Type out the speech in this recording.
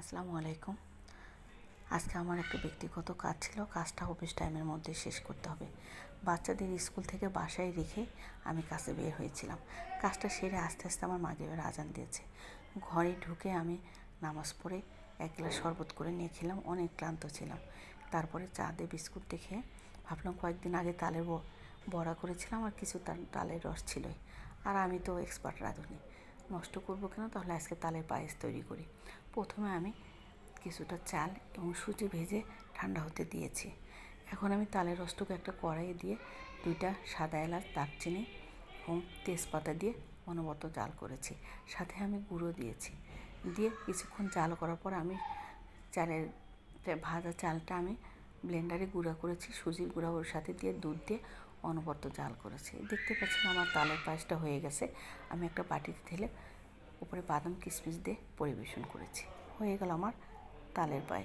আসসালামু আলাইকুম। আজকে আমার একটা ব্যক্তিগত কাজ ছিল, কাজটা অফিস টাইমের মধ্যে শেষ করতে হবে। বাচ্চাদের স্কুল থেকে বাসায় রেখে আমি কাজে বের হয়েছিলাম। কাজটা সেরে আস্তে আস্তে আমার মাগরিবের আজান দিয়েছে। ঘরে ঢুকে আমি নামাজ পড়ে এক গ্লাস শরবত করে নিয়ে খেলাম, অনেক ক্লান্ত ছিলাম। তারপরে চা দিয়ে বিস্কুট দেখে ভাবলাম কয়েকদিন আগে তালের বড়া করেছিলাম আর কিছু তালের রস ছিলই, আর আমি তো এক্সপার্ট রাঁধুনি, নষ্ট করবো কেন, তাহলে আজকে তালের পায়েস তৈরি করি। প্রথমে আমি কিছুটা চাল এবং সুজি ভেজে ঠান্ডা হতে দিয়েছি। এখন আমি তালের রসটুকু একটা কড়াইয়ে দিয়ে 2টা সাদা এলাচ, দারচিনি এবং তেজপাতা দিয়ে অনবরত জাল করেছি। সাথে আমি গুঁড়ো দিয়েছি। দিয়ে কিছুক্ষণ জাল করার পর আমি ভাজা চালটা আমি ব্লেন্ডারে গুঁড়া করেছি, সুজির গুঁড়া ওর সাথে দিয়ে দুধ দিয়ে অনবরত জাল করেছি। দেখতে পাচ্ছেন আমার তালের পায়েসটা হয়ে গেছে। আমি একটা বাটিতে ঢেলে উপরে বাদাম কিশমিশ দিয়ে পরিবেশন করেছি। হয়ে গেল আমার তালের পায়েস।